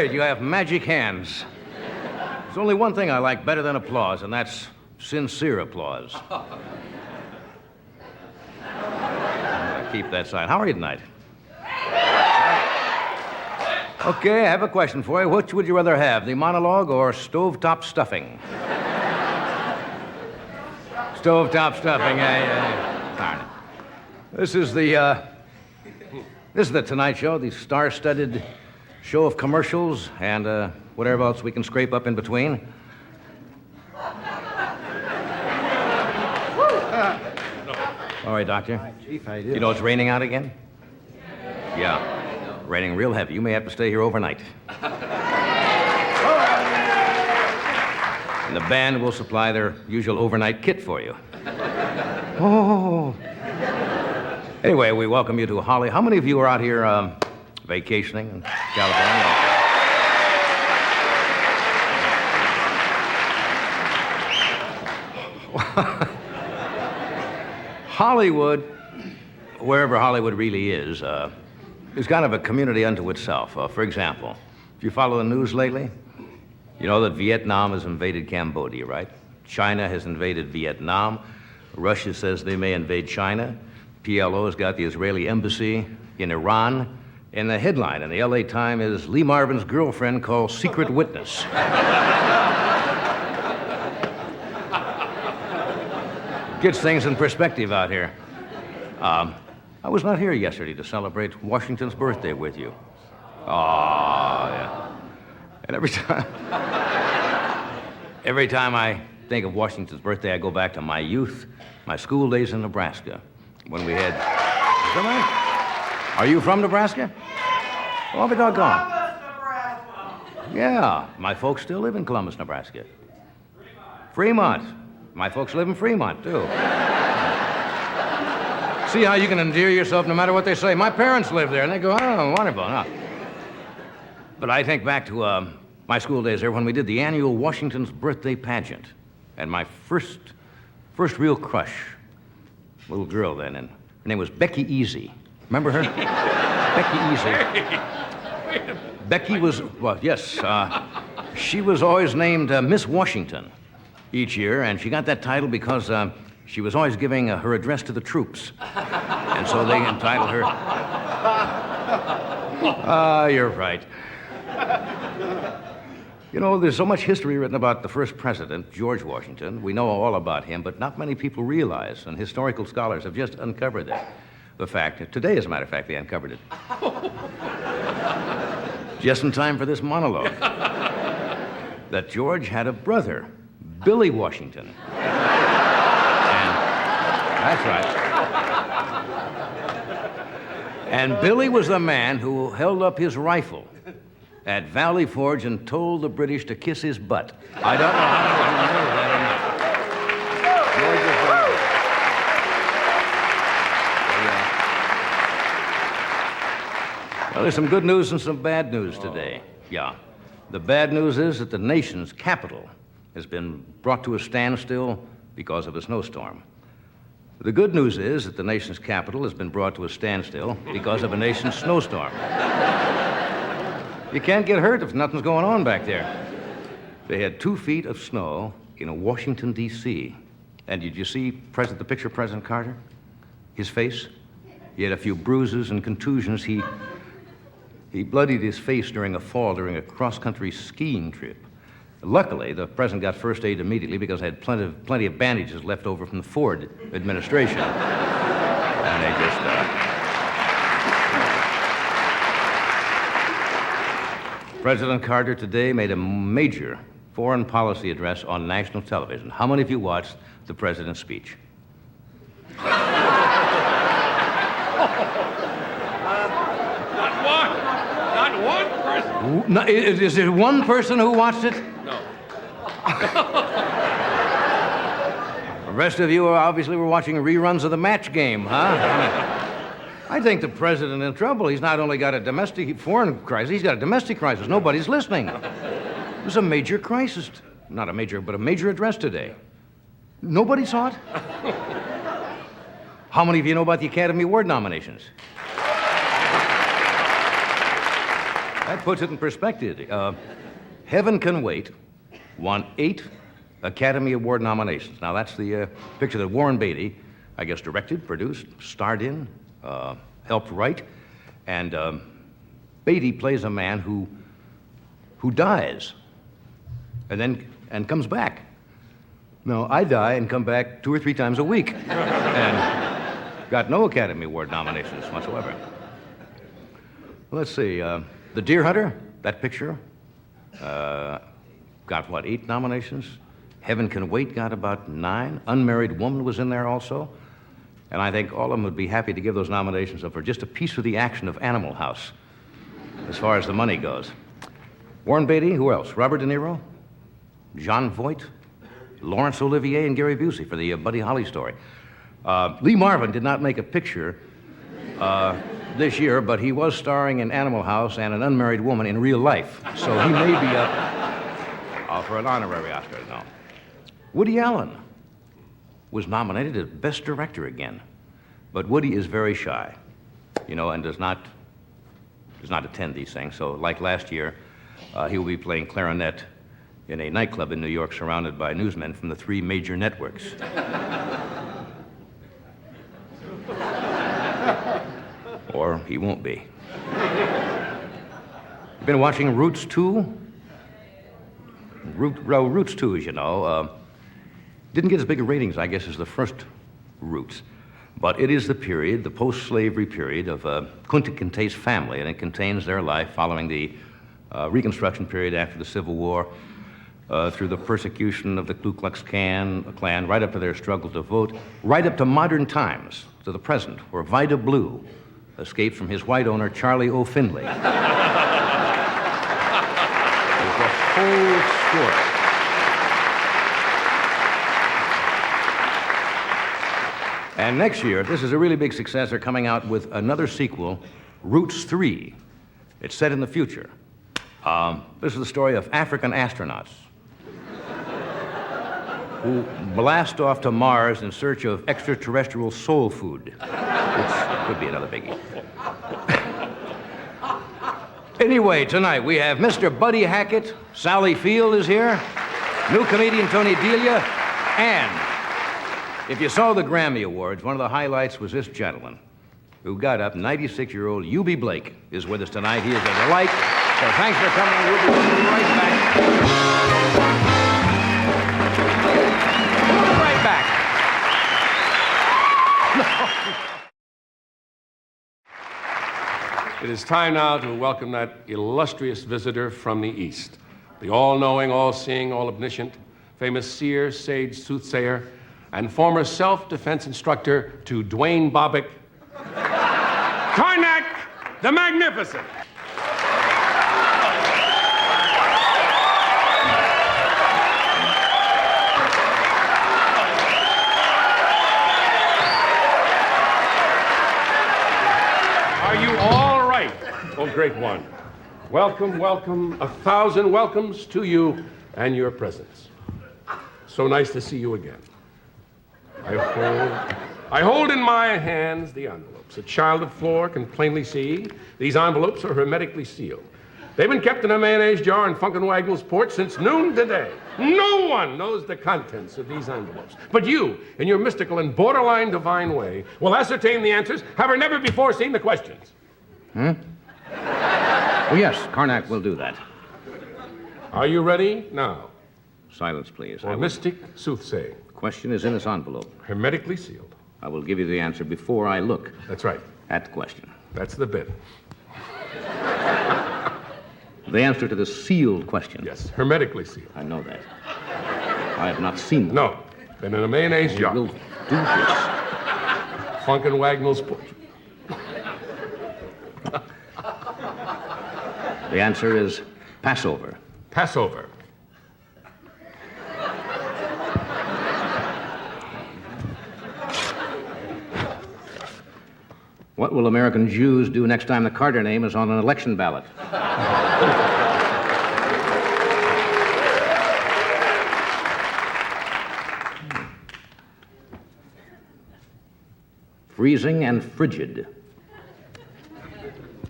great. You have magic hands. There's only one thing I like better than applause, and that's sincere applause. Keep that side. How are you tonight? Okay, I have a question for you. Which would you rather have, the monologue or stovetop stuffing? Stovetop stuffing, darn it. This is the Tonight Show, the star-studded show of commercials and whatever else we can scrape up in between. All right, Doctor. Chief, I do. You know it's raining out again? Yeah. Raining real heavy. You may have to stay here overnight. And the band will supply their usual overnight kit for you. Oh. Anyway, we welcome you to Holly. How many of you are out here vacationing in California? Hollywood, wherever Hollywood really is kind of a community unto itself. For example, if you follow the news lately, you know that Vietnam has invaded Cambodia, right? China has invaded Vietnam. Russia says they may invade China. PLO has got the Israeli embassy in Iran. And the headline in the LA Times is Lee Marvin's girlfriend called secret witness. Gets things in perspective out here. I was not here yesterday to celebrate Washington's birthday with you. Oh, yeah. And every time I think of Washington's birthday, I go back to my youth, my school days in Nebraska, when we had... Are you from Nebraska? Oh, I'll be doggone. Yeah, my folks still live in Columbus, Nebraska. Fremont. My folks live in Fremont, too. See how you can endear yourself no matter what they say. My parents live there, and they go, oh, wonderful. No. But I think back to my school days there when we did the annual Washington's birthday pageant. And my first real crush, little girl then, and her name was Becky Easy. Remember her? Becky Easy. Becky was, well, yes, she was always named Miss Washington each year, and she got that title because she was always giving her address to the troops. And so they entitled her... you're right. You know, there's so much history written about the first president, George Washington. We know all about him, but not many people realize, and historical scholars have just uncovered the fact. Today, as a matter of fact, they uncovered it. Just in time for this monologue. That George had a brother, Billy Washington. That's right. And Billy was the man who held up his rifle at Valley Forge and told the British to kiss his butt. I don't know how you know that or not. Well, there's some good news and some bad news today. Yeah. The bad news is that the nation's capital has been brought to a standstill because of a snowstorm. The good news is that the nation's capital has been brought to a standstill because of a nation's snowstorm. You can't get hurt if nothing's going on back there. They had 2 feet of snow in Washington, D.C. And did you see the picture of President Carter? His face? He had a few bruises and contusions. He bloodied his face during a fall during a cross-country skiing trip. Luckily, the president got first aid immediately because I had plenty of bandages left over from the Ford administration. And they just... President Carter today made a major foreign policy address on national television. How many of you watched the president's speech? Not one person. No, is there one person who watched it? No. The rest of you obviously were watching reruns of the match game, huh? I think the president in trouble. He's not only got a foreign crisis, he's got a domestic crisis. Nobody's listening. It was a major crisis. Not a major, but a major address today. Nobody saw it? How many of you know about the Academy Award nominations? That puts it in perspective. Heaven Can Wait won 8 Academy Award nominations. Now, that's the picture that Warren Beatty, I guess, directed, produced, starred in, helped write. And Beatty plays a man who dies and comes back. No, I die and come back 2 or 3 times a week. And got no Academy Award nominations whatsoever. Let's see. The Deer Hunter, that picture, got, what, 8 nominations? Heaven Can Wait got about 9. Unmarried Woman was in there also. And I think all of them would be happy to give those nominations up for just a piece of the action of Animal House, as far as the money goes. Warren Beatty, who else? Robert De Niro, Jon Voight, Laurence Olivier, and Gary Busey for the Buddy Holly story. Lee Marvin did not make a picture this year, but he was starring in Animal House and An Unmarried Woman in real life, so he may be up for an honorary Oscar. No. Woody Allen was nominated as Best Director again, but Woody is very shy, and does not attend these things. So, like last year, he will be playing clarinet in a nightclub in New York, surrounded by newsmen from the 3 major networks. Or he won't be. You've been watching Roots 2? Roots 2, as you know, didn't get as big a ratings, I guess, as the first Roots. But it is the period, the post-slavery period of Kunta Kinte's family, and it contains their life following the Reconstruction period after the Civil War, through the persecution of the Ku Klux Klan, right up to their struggle to vote, right up to modern times, to the present, where Vida Blue escaped from his white owner, Charlie O. Finley. There's the whole story. And next year, this is a really big success, they're coming out with another sequel, Roots 3. It's set in the future. This is the story of African astronauts who blast off to Mars in search of extraterrestrial soul food, which could be another biggie. Anyway, tonight we have Mr. Buddy Hackett, Sally Field is here, new comedian Tony Delia, and if you saw the Grammy Awards, one of the highlights was this gentleman who got up, 96-year-old Eubie Blake is with us tonight. He is a delight. So thanks for coming. We'll be right back. We'll be right back. It is time now to welcome that illustrious visitor from the East, the all-knowing, all-seeing, all-omniscient, famous seer, sage, soothsayer, and former self-defense instructor to Dwayne Bobbitt, Karnak the Magnificent. Are you all right, oh great one? Welcome, welcome, 1,000 welcomes to you and your presence. So nice to see you again. I hold in my hands the envelopes. A child of 4 can plainly see these envelopes are hermetically sealed. They've been kept in a mayonnaise jar in Funkenwagel's porch since noon today. No one knows the contents of these envelopes. But you, in your mystical and borderline divine way, will ascertain the answers, having never before seen the questions. Oh, yes, Karnak will do that. Are you ready now? Silence, please. For mystic soothsaying. Question is in this envelope. Hermetically sealed. I will give you the answer before I look. That's right. At the question. That's the bit. The answer to the sealed question. Yes, hermetically sealed. I know that. I have not seen them. No, been in a mayonnaise jar. We'll do this. Funkenwagel's porch. The answer is Passover. Passover. What will American Jews do next time the Carter name is on an election ballot? Freezing and frigid.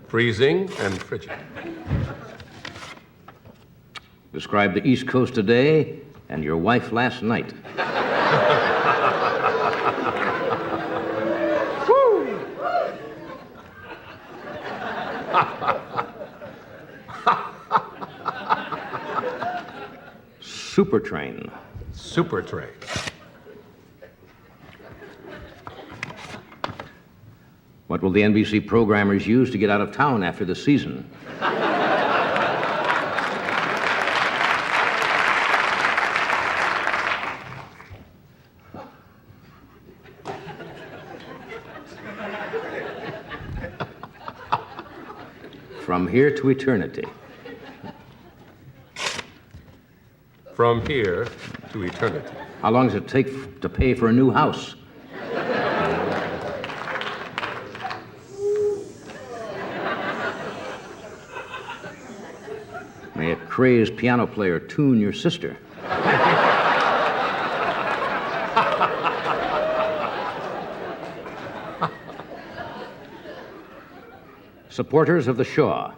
Freezing and frigid. Describe the East Coast today and your wife last night. Supertrain. Supertrain. What will the NBC programmers use to get out of town after the season? From here to eternity. From here to eternity. How long does it take to pay for a new house? May a crazed piano player tune your sister? Supporters of the Shaw.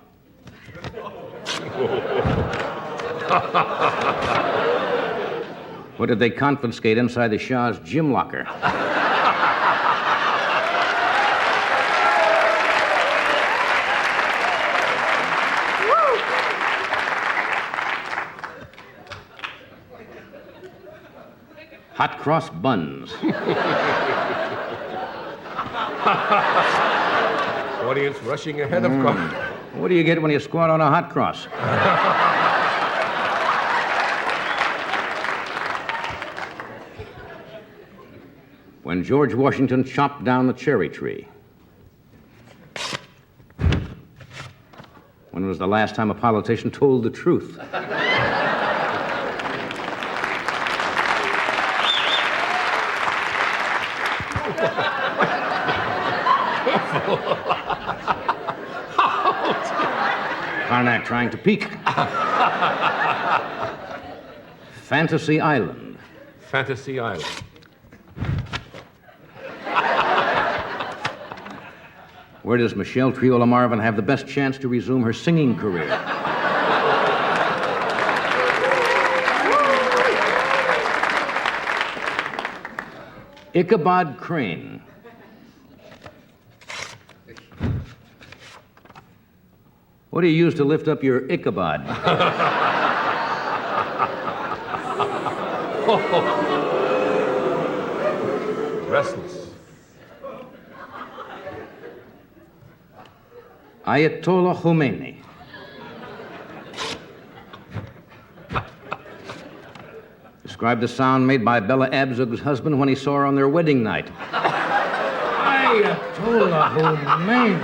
What did they confiscate inside the Shaw's gym locker? Hot cross buns. Audience rushing ahead of What do you get when you squat on a hot cross? When George Washington chopped down the cherry tree. When was the last time a politician told the truth? Karnak trying to peek. Fantasy Island. Fantasy Island. Where does Michelle Triola Marvin have the best chance to resume her singing career? Ichabod Crane. What do you use to lift up your Ichabod? Restless. Ayatollah Khomeini. Describe the sound made by Bella Abzug's husband when he saw her on their wedding night. Ayatollah Khomeini.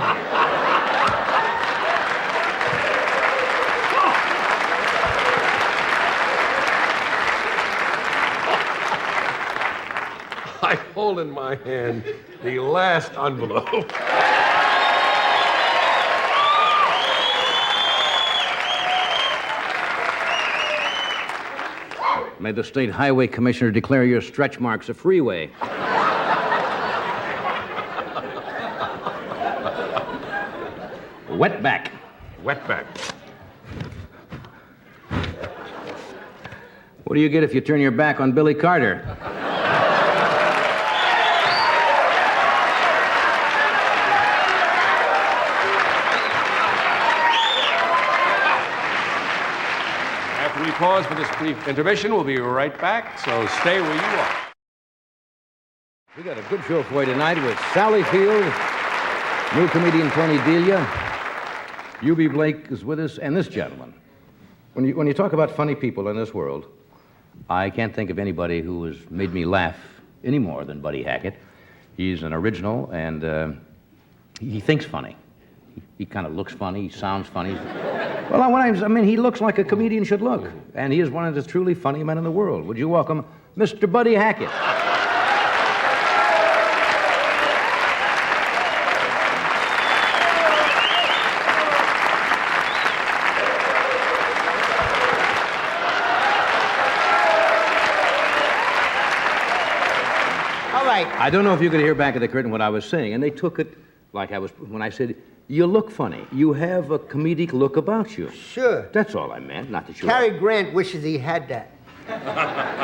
I hold in my hand the last envelope. May the state highway commissioner declare your stretch marks a freeway. Wetback. Wetback. What do you get if you turn your back on Billy Carter? After we pause for this brief intermission, we'll be right back, so stay where you are. We got a good show for you tonight with Sally Field, new comedian Tony Delia, U.B. Blake is with us, and this gentleman. When you talk about funny people in this world, I can't think of anybody who has made me laugh any more than Buddy Hackett. He's an original, and he thinks funny. He kind of looks funny, he sounds funny. Well, I mean, he looks like a comedian should look, and he is one of the truly funny men in the world. Would you welcome Mr. Buddy Hackett? All right. I don't know if you could hear back at the curtain what I was saying, and they took it like I was, when I said, You look funny. You have a comedic look about you. Sure. That's all I meant, not that you... Cary Grant wishes he had that.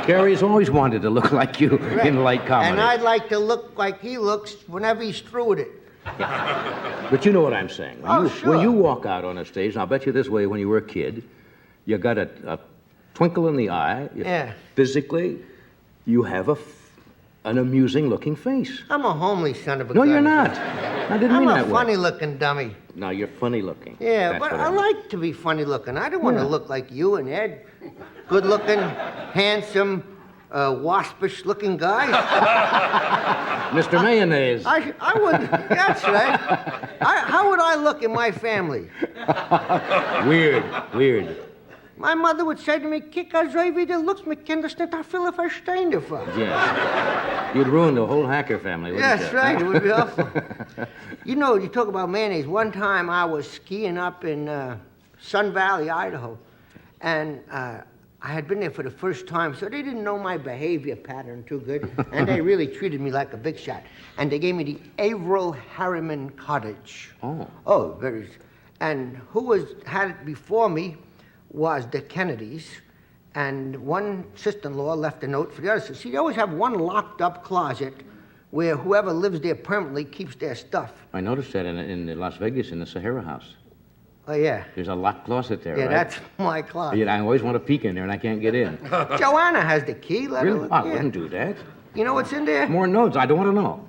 Cary's always wanted to look like you in light comedy. And I'd like to look like he looks whenever he's through with it. But you know what I'm saying. Sure. When you walk out on a stage, and I'll bet you this way, when you were a kid, you got a twinkle in the eye. Yeah. Physically, you have an amusing-looking face. I'm a homely son of a No, gun. you're not. I didn't mean that I'm a way. funny-looking dummy. No, you're funny-looking. Yeah, That's but what I meant. like to be funny-looking. I don't want to look like you and Ed. Good-looking, handsome, waspish-looking guy. Mr. Mayonnaise. I wouldn't. That's right. How would I look in my family? Weird. My mother would say to me, "Kika so wie du looks, mit Kinder sind da viele verstehen davon." Yes. You'd ruin the whole Hacker family, wouldn't you? That's right. It would be awful. You know, you talk about mayonnaise. One time I was skiing up in Sun Valley, Idaho, and I had been there for the first time, so they didn't know my behavior pattern too good, and they really treated me like a big shot. And they gave me the Averill Harriman Cottage. Oh, very. And who had it before me was the Kennedys, and one sister-in-law left a note for the other. See, they always have one locked-up closet where whoever lives there permanently keeps their stuff. I noticed that in Las Vegas in the Sahara house. Oh, yeah. There's a locked closet there, Yeah, right? that's my closet. Yeah, I always want to peek in there, and I can't get in. Joanna has the key. Let her Really? look. I Yeah. wouldn't do that. You know what's in there? More notes. I don't want to know.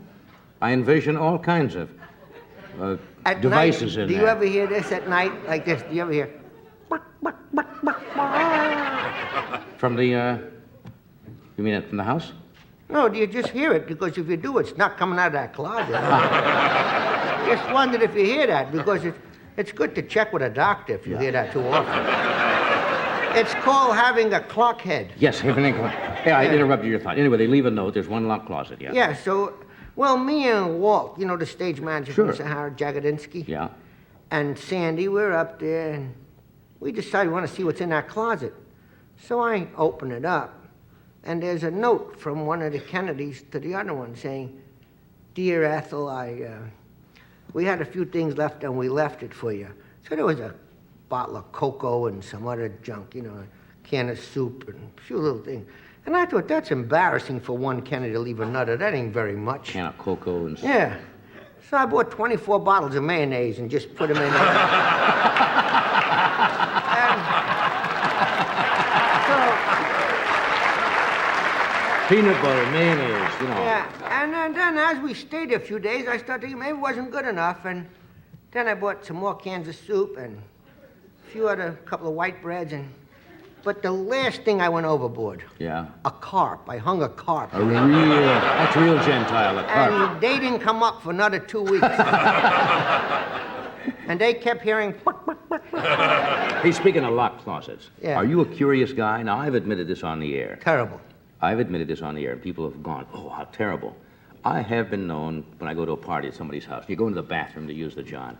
I envision all kinds of At devices night, in do there. you ever hear this at night like this? Do you ever hear? From the, you mean from the house? No, do you just hear it? Because if you do, it's not coming out of that closet. Just wondered if you hear that, because it's good to check with a doctor if you hear that too often. It's called having a clock head. Yes, everything. Yeah, I interrupted your thought. Anyway, they leave a note. There's one locked closet, yeah. Yeah, so, well, me and Walt, you know, the stage manager Sure. from Sahara, Jagodinsky, Yeah. and Sandy, we're up there, and we decided we want to see what's in that closet. So I open it up, and there's a note from one of the Kennedys to the other one saying, "Dear Ethel, we had a few things left, and we left it for you." So there was a bottle of cocoa and some other junk, you know, a can of soup and a few little things. And I thought, that's embarrassing for one Kennedy to leave another. That ain't very much. Can of cocoa and... Yeah. So I bought 24 bottles of mayonnaise and just put them in there. And so, Peanut butter, mayonnaise, you know. yeah, and then as we stayed a few days, I started thinking maybe it wasn't good enough, and then I bought some more cans of soup and a few other, couple of white breads, but the last thing I went overboard, Yeah. a carp. I hung a carp. That's real Gentile, a carp. And they didn't come up for another 2 weeks. And they kept hearing, Hey, speaking of locked closets, Yeah. are you a curious guy? Now, I've admitted this on the air. terrible. I've admitted this on the air, and people have gone, oh, how terrible. I have been known, when I go to a party at somebody's house, you go into the bathroom to use the John,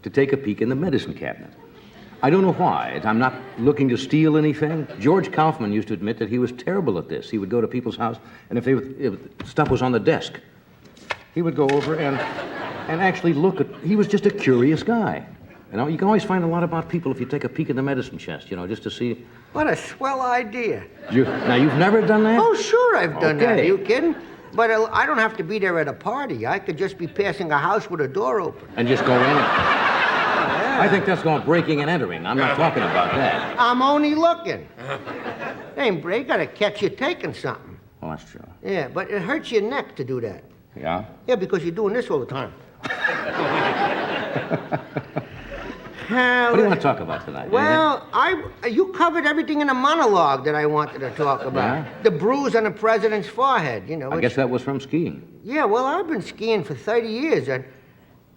to take a peek in the medicine cabinet. I don't know why. I'm not looking to steal anything. George Kaufman used to admit that he was terrible at this. He would go to people's house, and if stuff was on the desk, he would go over and actually look at... He was just a curious guy. You know, you can always find a lot about people if you take a peek in the medicine chest, you know, just to see... What a swell idea. Now, you've never done that? Oh, sure I've done that. Are Okay. you kidding? But I don't have to be there at a party. I could just be passing a house with a door open. And just go in. I think that's called breaking and entering. I'm not talking about that. I'm only looking. Hey, Bray, gotta catch you taking something. Oh, that's true. Yeah, but it hurts your neck to do that. Yeah? Yeah, because you're doing this all the time. What do you want to talk about tonight? Well, you covered everything in a monologue that I wanted to talk about. Yeah? The bruise on the president's forehead, you know. I guess that was from skiing. Yeah, well, I've been skiing for 30 years, and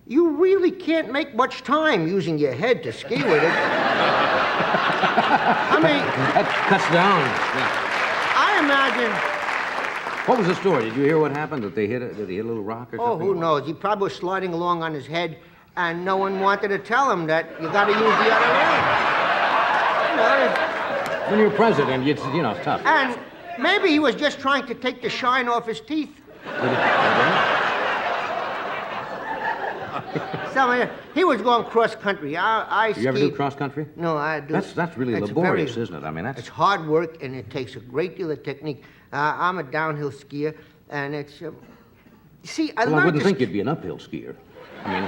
you really can't make much time using your head to ski with it. I mean, That cuts down. Yeah. I imagine... What was the story? Did you hear what happened? Did he hit a little rock or Oh, something? who knows? He probably was sliding along on his head, and no one wanted to tell him that you got to use the other leg. When you're president, it's tough. And maybe he was just trying to take the shine off his teeth. He was going cross country. I You ever ski. do cross country? No, I do. That's really It's laborious, very- isn't it? I mean, that's... It's hard work, and it takes a great deal of technique. I'm a downhill skier, and it's... you see, I Well, I learned wouldn't to think you'd be an uphill skier. I mean,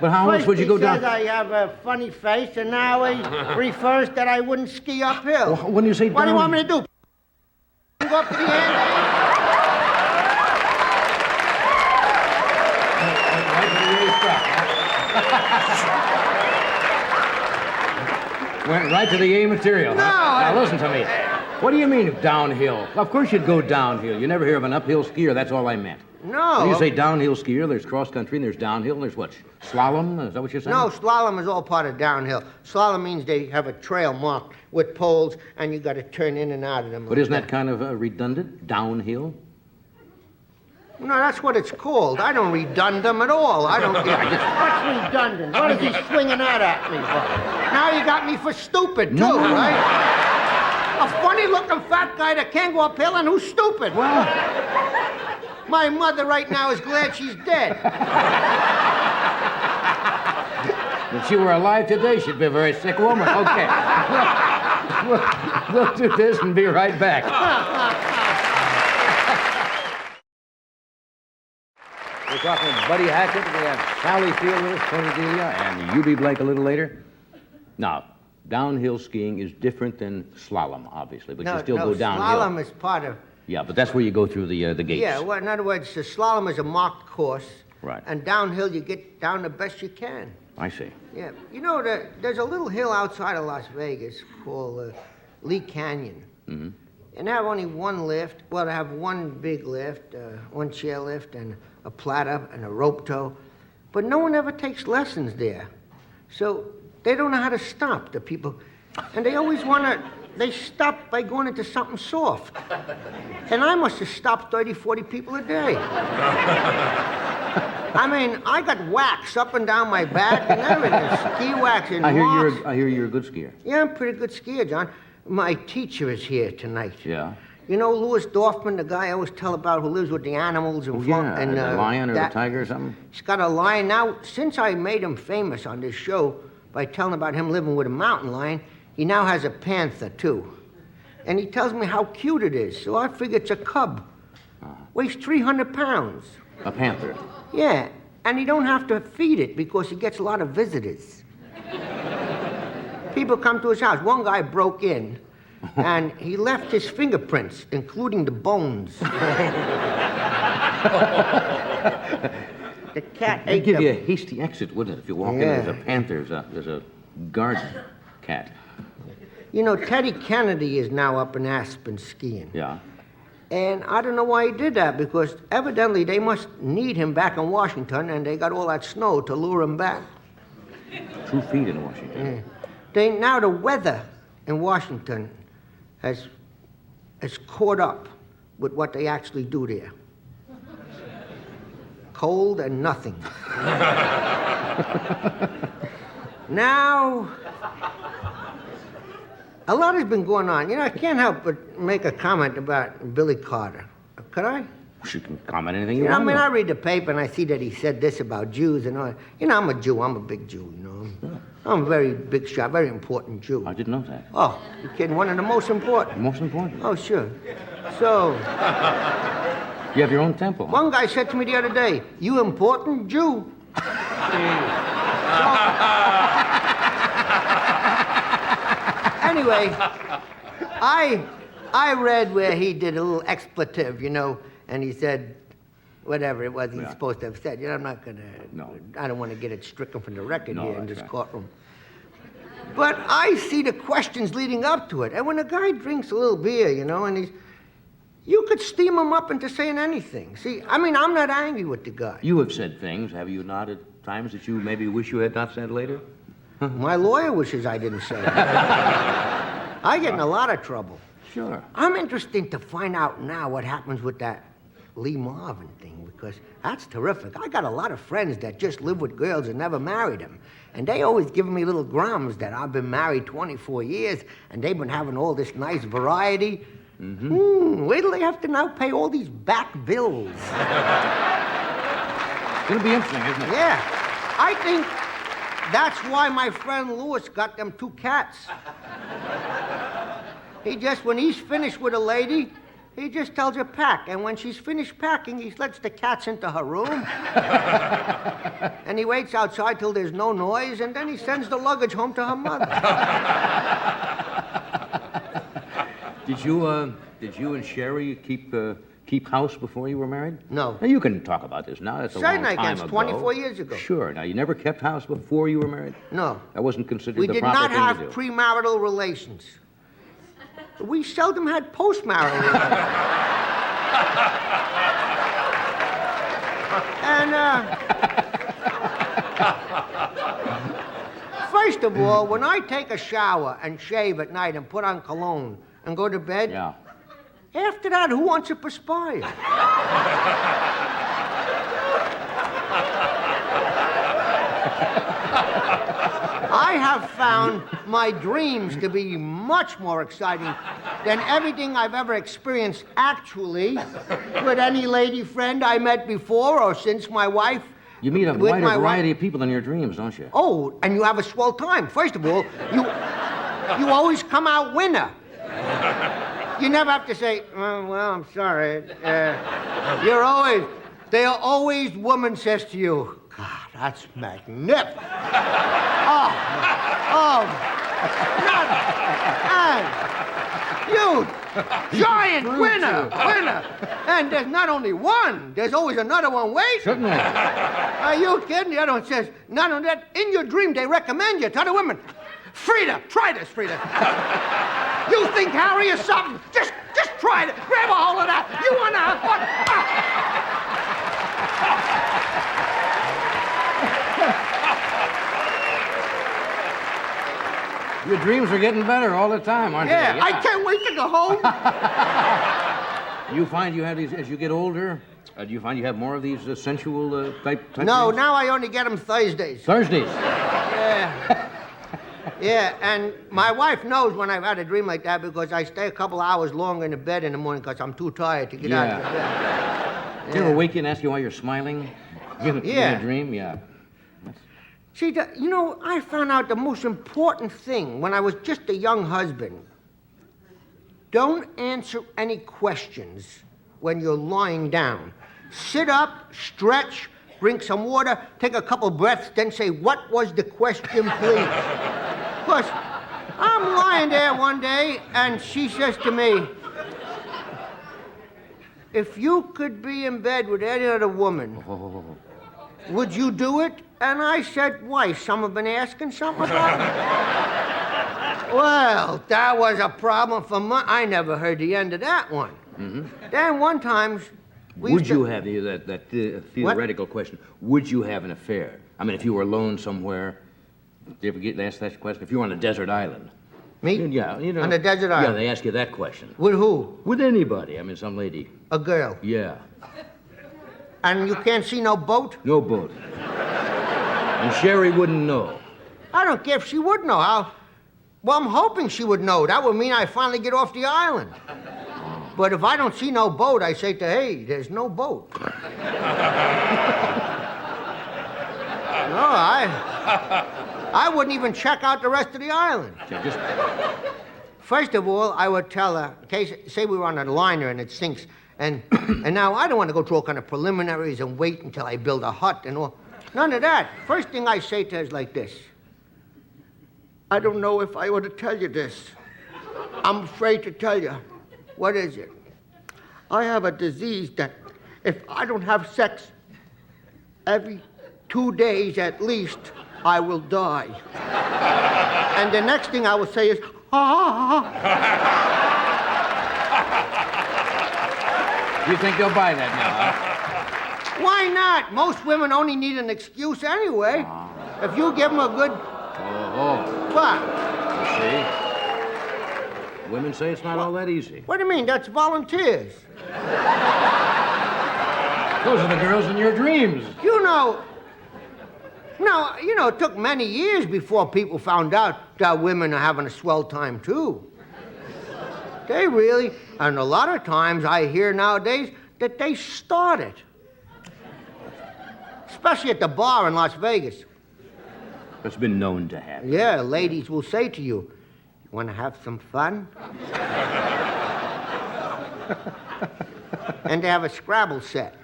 but how else First would you go he down? says I have a funny face, and now he refers that I wouldn't ski uphill. Well, when you say What do you down- want me to do? Go up to the end? Went right to the A material, No, huh? Now listen to me. What do you mean downhill? Of course you'd go downhill. You never hear of an uphill skier. That's all I meant. No. When you say downhill skier, there's cross country and there's downhill. And there's what? Slalom? Is that what you're saying? No, slalom is all part of downhill. Slalom means they have a trail marked with poles, and you got to turn in and out of them. But isn't that kind of redundant? Downhill? No, that's what it's called. I don't redund them at all. I don't get What's redundant? What is he swinging that at me for? Now you got me for stupid, too, No. right? A funny-looking fat guy that can't go uphill and who's stupid. Well, My mother right now is glad she's dead. if she were alive today, she'd be a very sick woman. Okay. We'll do this and be right back. We're talking with Buddy Hackett. We have Sally Field with us, Tony Delia, and Eubie Blake a little later. Now, downhill skiing is different than slalom, obviously, but you still go downhill. Slalom is part of... Yeah, but that's where you go through the gates. Yeah, well, in other words, the slalom is a marked course. Right. And downhill, you get down the best you can. I see. Yeah. You know, there's a little hill outside of Las Vegas called Lee Canyon. Mm-hmm. And they have only one lift. Well, they have one big lift, one chair lift, and a platter and a rope tow. But no one ever takes lessons there. So they don't know how to stop, the people. And they always want to... They stop by going into something soft. And I must have stopped 30, 40 people a day. I mean, I got wax up and down my back and everything. Ski wax and I marks. hear you're a good skier. Yeah, I'm a pretty good skier, John. My teacher is here tonight. Yeah. You know Louis Dorfman, the guy I always tell about who lives with the animals and and the lion or the tiger or something? He's got a lion. Now, since I made him famous on this show by telling about him living with a mountain lion, he now has a panther, too. And he tells me how cute it is, so I figure it's a cub. Weighs 300 pounds. A panther. Yeah, and he don't have to feed it because he gets a lot of visitors. People come to his house. One guy broke in, and he left his fingerprints, including the bones. The cat They'd ate give them. you a hasty exit, wouldn't it? If you walk in, there's a panther, there's a guard cat. You know, Teddy Kennedy is now up in Aspen skiing. Yeah. And I don't know why he did that, because evidently they must need him back in Washington, and they got all that snow to lure him back. 2 feet in Washington. Yeah. Now the weather in Washington has caught up with what they actually do there. Cold and nothing. Now, a lot has been going on. You know, I can't help but make a comment about Billy Carter. Could I? You can comment anything you You know, I want. mean, I read the paper and I see that he said this about Jews and all. You know, I'm a Jew. I'm a big Jew, you know. I'm a very big shot, very important Jew. I didn't know that. Oh, you kidding? One of the most important. Most important. Oh, sure. So, You have your own temple. Huh? one guy said to me the other day, "You important Jew." Anyway, I read where he did a little expletive, you know, and he said whatever it was he's supposed to have said. You know, I'm not gonna. No. I don't want to get it stricken from the record No, here in that's this right. courtroom. But I see the questions leading up to it, and when a guy drinks a little beer, you know, and you could steam him up into saying anything. See, I mean, I'm not angry with the guy. You have said things, have you not, at times that you maybe wish you had not said later? My lawyer wishes I didn't say it. I get in a lot of trouble. Sure. I'm interested to find out now what happens with that Lee Marvin thing, because that's terrific. I got a lot of friends that just live with girls and never married them. And they always give me little grums that I've been married 24 years, and they've been having all this nice variety. Wait till they have to now pay all these back bills. It'll be interesting, isn't it? Yeah. I think that's why my friend Lewis got them 2 cats. He just, when he's finished with a lady, he just tells her pack. And when she's finished packing, he lets the cats into her room. And he waits outside till there's no noise, and then he sends the luggage home to her mother. Did you and Sherry keep house before you were married? No. Now, you can talk about this now. That's a long Certainly, time it's ago. 24 years ago. Sure. Now, you never kept house before you were married? No. That wasn't considered We the did proper not thing have to do. premarital relations. We seldom had postmarital relations. And, first of all, when I take a shower and shave at night and put on cologne and go to bed, Yeah. after that, who wants to perspire? I have found my dreams to be much more exciting than everything I've ever experienced actually with any lady friend I met before or since my wife. You meet a with wider my variety of people in your dreams, don't you? Oh, and you have a swell time. First of all, you always come out winner. You never have to say, oh, well, I'm sorry. They are always, woman says to you, God, that's magnificent. You giant winner. And there's not only one, there's always another one waiting. Certainly. Are you kidding? The other one says, not only that, in your dream, they recommend you to other women. Frida, try this, Frida. You think Harry is something? Just try it. Grab a hold of that. You want to have fun? Your dreams are getting better all the time, aren't Yeah, they? I can't wait to go home. You find you have these, as you get older, do you find you have more of these sensual type No, dreams? now I only get them Thursdays. Thursdays. Yeah. Yeah, and my wife knows when I've had a dream like that because I stay a couple hours longer in the bed in the morning because I'm too tired to get out of bed. Do you ever wake you and ask you why you're smiling? In a dream? Yeah. See, I found out the most important thing when I was just a young husband. Don't answer any questions when you're lying down. Sit up, stretch, drink some water, take a couple breaths, then say, what was the question, please? Because I'm lying there one day, and she says to me, if you could be in bed with any other woman, would you do it? And I said, why, someone been asking something about it? Well, that was a problem for I never heard the end of that one. Mm-hmm. Then one time... Would you have that theoretical question? Would you have an affair? I mean, if you were alone somewhere, do you ever get asked that question? If you were on a desert island. Me? Yeah, on a desert island? Yeah, they ask you that question. With who? With anybody. I mean, some lady. A girl? Yeah. And you can't see no boat? No boat. And Sherry wouldn't know. I don't care if she would know. Well, I'm hoping she would know. That would mean I finally get off the island. But if I don't see no boat, I say to her, hey, there's no boat. No, I wouldn't even check out the rest of the island. First of all, I would tell her, in case, say we were on a liner and it sinks, and now I don't want to go through all kind of preliminaries and wait until I build a hut and all. None of that. First thing I say to her is like this. I don't know if I ought to tell you this. I'm afraid to tell you. What is it? I have a disease that if I don't have sex every 2 days at least, I will die. And the next thing I will say is, You think they'll buy that now, huh? Why not? Most women only need an excuse anyway. If you give them a good... What? You see? Women say it's not all that easy. What do you mean? That's volunteers. Those are the girls in your dreams. It took many years before people found out that women are having a swell time, too. They really, and a lot of times I hear nowadays that they started. especially at the bar in Las Vegas. It's been known to happen. Yeah, ladies will say to you, "You want to have some fun?" And they have a Scrabble set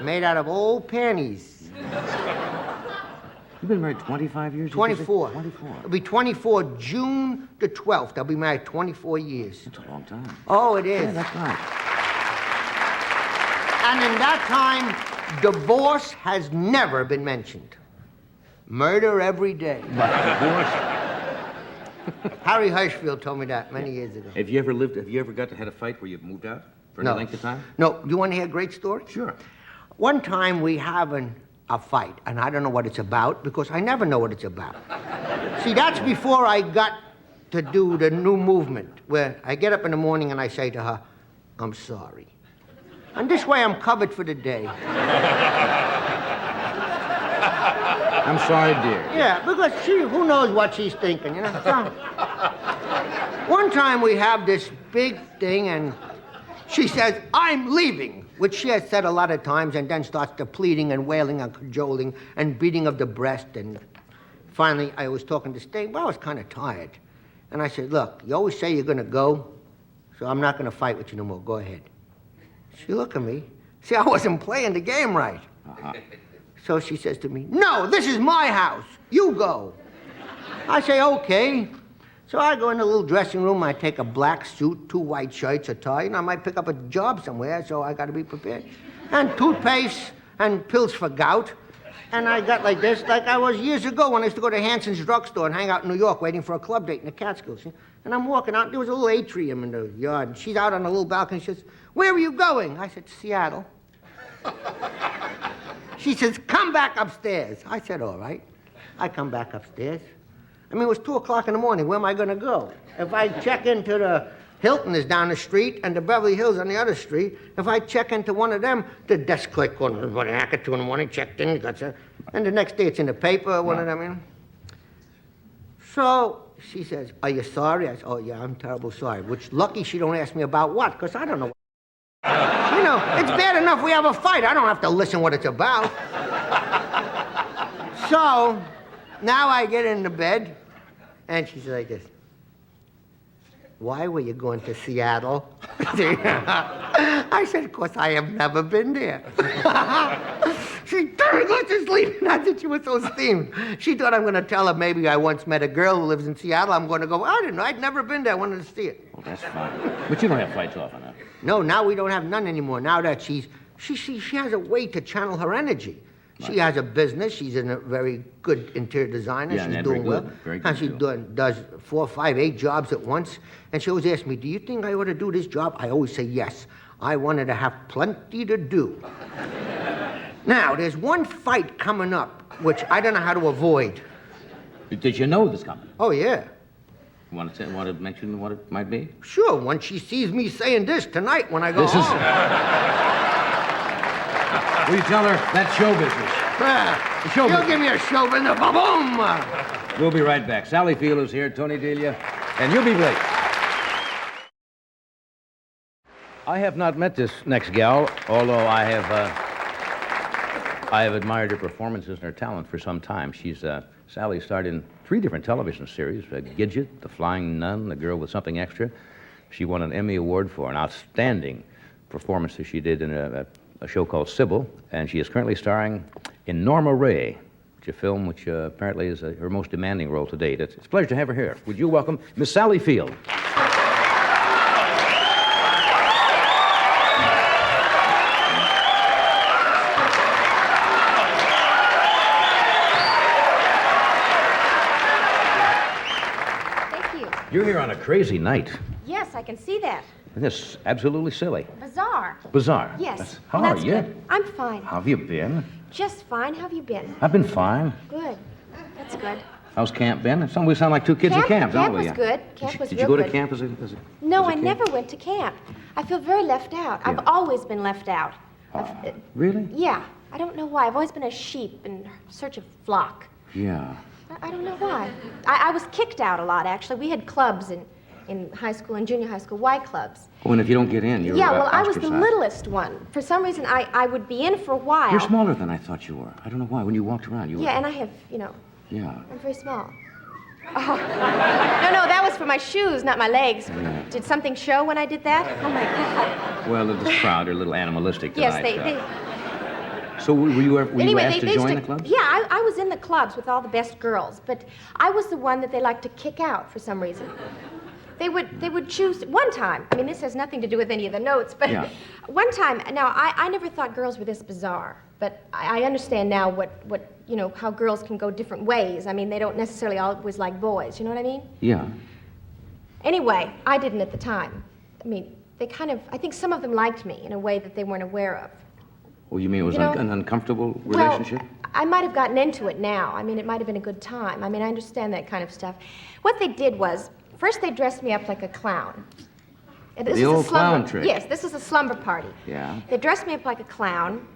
made out of old panties. You've been married 25 years? 24. 24. It'll be 24 June the 12th. I'll be married 24 years. That's a long time. Oh, it is. Yeah, that's right. And in that time, divorce has never been mentioned. Murder every day. But divorce. Harry Hirschfield told me that many years ago. Have you ever had a fight where you've moved out for any length of time? No. You want to hear a great story? Sure. One time we have a fight, and I don't know what it's about because I never know what it's about. See, that's before I got to do the new movement where I get up in the morning and I say to her, "I'm sorry." And this way I'm covered for the day. I'm sorry, dear. Yeah, because who knows what she's thinking, you know? So, one time we have this big thing and she says, "I'm leaving," which she has said a lot of times, and then starts to pleading and wailing and cajoling and beating of the breast. And finally, I was talking to Sting, but I was kind of tired. And I said, "Look, you always say you're going to go, so I'm not going to fight with you no more. Go ahead." She looked at me. See, I wasn't playing the game right. Uh-huh. So she says to me, "No, this is my house. You go." I say, "Okay." So I go in the little dressing room. I take a black suit, 2 white shirts, a tie, and I might pick up a job somewhere, so I got to be prepared. And toothpaste and pills for gout. And I got like this, like I was years ago when I used to go to Hanson's drugstore and hang out in New York waiting for a club date in the Catskills. And I'm walking out, there was a little atrium in the yard, and she's out on a little balcony. She says, "Where are you going?" I said, "Seattle." She says, "Come back upstairs." I said, "All right." I come back upstairs. I mean, it was 2 o'clock in the morning. Where am I going to go? If I check into the Hilton is down the street and the Beverly Hills on the other street, if I check into one of them, the desk clerk going, "Hack at 2 in the morning, checked in, and the next day it's in the paper, one of them, you know. So she says, "Are you sorry?" I said, "Oh, yeah, I'm terrible sorry." Which, lucky she don't ask me about what, because I don't know. You know, it's bad enough we have a fight. I don't have to listen what it's about. So now I get into bed, and she's like this. "Why were you going to Seattle?" I said, "Of course, I have never been there." She turned, go to sleep. Not that she was so steamed. She thought I'm going to tell her maybe I once met a girl who lives in Seattle. I'm going to go, "I didn't know. I'd never been there. I wanted to see it." Well, that's fine. But you don't have fights often, huh? No, now we don't have none anymore. Now that she has a way to channel her energy. Right. She has a business. She's a very good interior designer. Yeah, she's doing well. Very good. And she does 4, 5, 8 jobs at once. And she always asks me, "Do you think I ought to do this job?" I always say yes. I wanted to have plenty to do. Now, there's one fight coming up, which I don't know how to avoid. Did you know this company? Oh, yeah. You want to mention what it might be? Sure, when she sees me saying this tonight when I go This home. Will you tell her that's show business? Show You'll business. give me a show business, ba-boom! We'll be right back. Sally Field is here, Tony Delia, and you'll be late. I have not met this next gal, although I have admired her performances and her talent for some time. Sally starred in 3 different television series, Gidget, The Flying Nun, The Girl with Something Extra. She won an Emmy Award for an outstanding performance that she did in a show called Sybil, and she is currently starring in Norma Ray, a film which apparently is her most demanding role to date. It's a pleasure to have her here. Would you welcome Miss Sally Field? You're here on a crazy night. Yes, I can see that. This absolutely silly. Bizarre. Bizarre. Yes. How Well, are that's you? good. I'm fine. How have you been? Just fine. How have you been? I've been fine. Good. That's good. How's camp been? We sound like 2 kids at camp, don't we? Camp was good. Camp was Did real you go to good. camp as a No, as a I kid? never went to camp. I feel very left out. Yeah. I've always been left out. Really? Yeah. I don't know why. I've always been a sheep in search of flock. Yeah. I don't know why. I was kicked out a lot, actually. We had clubs, and in high school and junior high school, Y clubs. Oh, and if you don't get in, you're Yeah, well, I was the ostracized. littlest one. For some reason, I would be in for a while. You're smaller than I thought you were. I don't know why. When you walked around, you were... Yeah, and I have, Yeah. I'm very small. Oh. No, that was for my shoes, not my legs. Yeah. Did something show when I did that? Oh, my God. Well, this crowd are a little animalistic Yes, tonight. So were you asked to join the clubs? Yeah, I was in the clubs with all the best girls, but I was the one that they liked to kick out for some reason. They would choose one time. I mean, this has nothing to do with any of the notes, but Yeah. one time. Now, I never thought girls were this bizarre, but I understand now what how girls can go different ways. I mean, they don't necessarily always like boys. You know what I mean? Yeah. Anyway, I didn't at the time. I mean, I think some of them liked me in a way that they weren't aware of. Well, you mean it was an uncomfortable relationship? Well, I might have gotten into it now. I mean, it might have been a good time. I mean, I understand that kind of stuff. What they did was, first they dressed me up like a clown. And this The was a old clown trick. Yes, this was a slumber party. Yeah. They dressed me up like a clown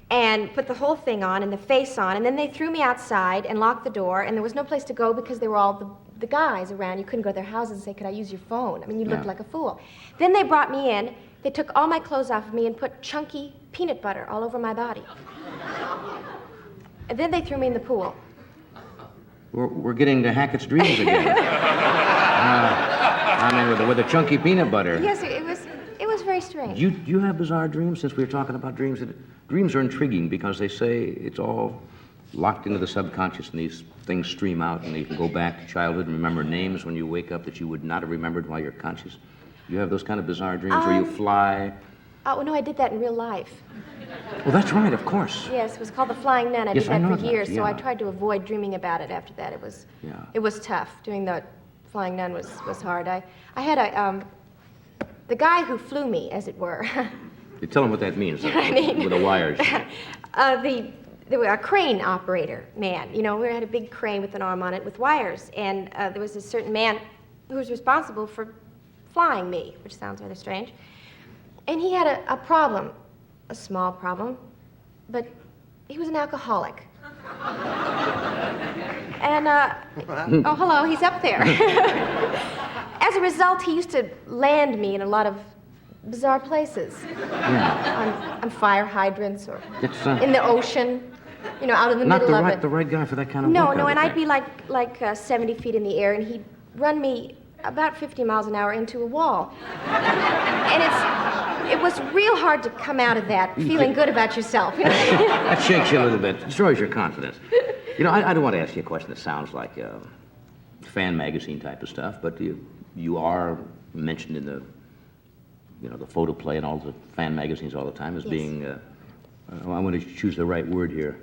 and put the whole thing on and the face on, and then they threw me outside and locked the door, and there was no place to go because there were all the guys around. You couldn't go to their houses and say, could I use your phone? I mean, you looked Yeah. like a fool. Then they brought me in. They took all my clothes off of me and put chunky peanut butter all over my body. And then they threw me in the pool. We're getting to Hackett's dreams again. I mean, with the chunky peanut butter. Yes, it was very strange. You have bizarre dreams, since we were talking about dreams? Dreams are intriguing because they say it's all locked into the subconscious, and these things stream out, and you can go back to childhood and remember names when you wake up that you would not have remembered while you're conscious. You have those kind of bizarre dreams where you fly? Oh, no, I did that in real life. Well, that's right, of course. Yes, it was called The Flying Nun. I Yes, did I that know for that, years, so I yeah. tried to avoid dreaming about it after that. It was tough. Doing the Flying Nun was hard. I had the guy who flew me, as it were. You tell them what that means, I mean, with the wires. There was a crane operator man. We had a big crane with an arm on it with wires, and there was a certain man who was responsible for flying me, which sounds rather strange. And he had a problem, a small problem, but he was an alcoholic. And, oh, hello, he's up there. As a result, he used to land me in a lot of bizarre places. Yeah. On fire hydrants or It's, in the ocean, out in the Not middle of it. the right guy for that kind of No, work, I would and I'd think. be like 70 feet in the air, and he'd run me about 50 miles an hour into a wall. And it was real hard to come out of that feeling good about yourself. That shakes you a little bit, destroys your confidence. I don't want to ask you a question that sounds like fan magazine type of stuff, but you are mentioned in the photoplay and all the fan magazines all the time as Yes. being, I want to choose the right word here,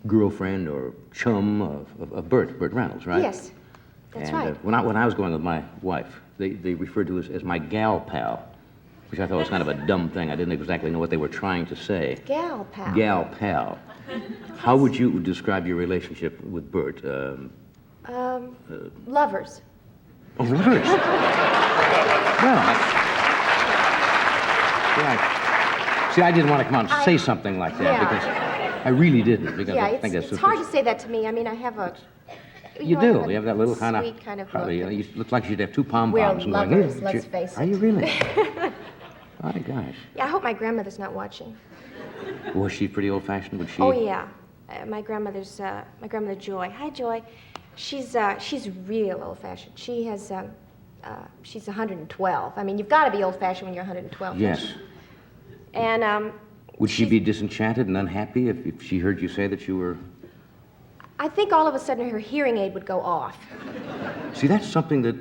girlfriend or chum of Burt Reynolds, right? Yes, that's And right. when I was going with my wife, they referred to us as my gal pal, which I thought was kind of a dumb thing. I didn't exactly know what they were trying to say. Gal pal. Gal pal. How would you describe your relationship with Burt? Lovers. Oh, lovers. See, I didn't want to come out and say something like that Yeah. because I really didn't. Because Yeah, I think that's it's hard to say that to me. I mean, I have a... You I do. a You have that little kind of... sweet kind of probably, look. you look like you'd have two pom We're poms. lovers, let's face Are it. you really? My gosh. Yeah, I hope my grandmother's not watching. Was she pretty old-fashioned? Would she? Oh, yeah. My grandmother Joy. Hi, Joy. She's real old-fashioned. She's 112. I mean, you've got to be old-fashioned when you're 112. Yes. And Would she be disenchanted and unhappy if she heard you say that you were... I think all of a sudden her hearing aid would go off. See, that's something that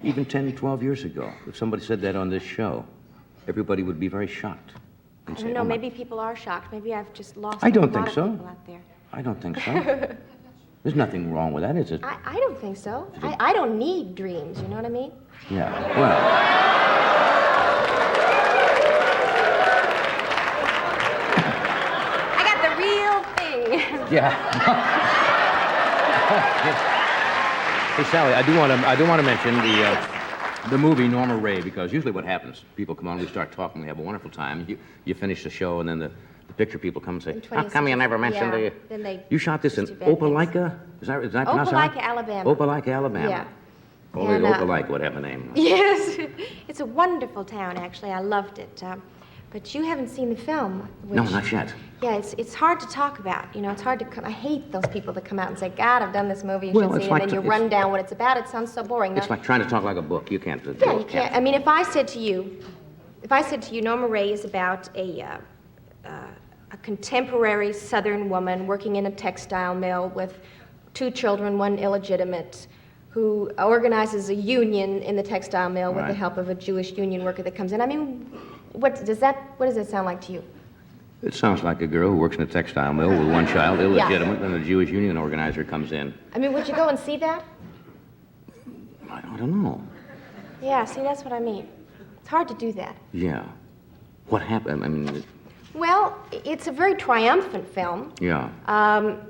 even 10, 12 years ago, if somebody said that on this show, everybody would be very shocked. And I say, don't know, "Oh, my-" maybe people are shocked. Maybe I've just lost I don't a lot think of so. people out there. I don't think so. There's nothing wrong with that, is it? I don't think so. I don't need dreams, you know what I mean? Yeah, well... I got the real thing. Yeah. Hey, Sally, I do want to mention the movie Norma Ray, because usually what happens, people come on, we start talking, we have a wonderful time. You finish the show, and then the picture people come and say, "How come you never mentioned yeah, the..." then they You shot this in just do bad things. Opelika? Is that pronounced right? Opelika, Alabama. Opelika, Alabama. Yeah. Oh, they And, look alike. What happened name? Yes, it's a wonderful town, actually. I loved it. But you haven't seen the film. No, not yet. Yeah, it's hard to talk about. You know, it's hard to I hate those people that come out and say, God, I've done this movie, you Well, should it's see it, like and then you it's- run down what it's about. It sounds so boring. It's like trying to talk like a book. You can't. Yeah, you can't. I mean, if I said to you, Norma Ray is about a contemporary Southern woman working in a textile mill with 2 children, 1 illegitimate, who organizes a union in the textile mill with the Right. help of a Jewish union worker that comes in. I mean, what does that sound like to you? It sounds like a girl who works in a textile mill with 1 child, illegitimate, and a Jewish union organizer comes in. I mean, would you go and see that? I don't know. Yeah, see, that's what I mean. It's hard to do that. Yeah. What happened? I mean, Well, it's a very triumphant film. yeah.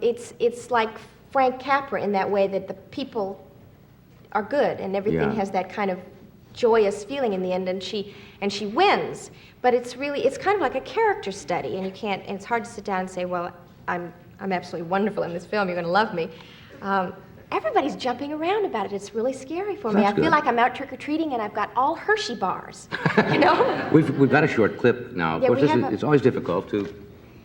It's like Frank Capra in that way that the people are good and everything Yeah. has that kind of joyous feeling in the end, and she wins. But it's kind of like a character study, and it's hard to sit down and say, well, I'm absolutely wonderful in this film. You're going to love me. Everybody's jumping around about it. It's really scary for me. That's I feel good. like I'm out trick-or-treating and I've got all Hershey bars, you know? We've got a short clip now. Of Yeah, course, we have it's always difficult to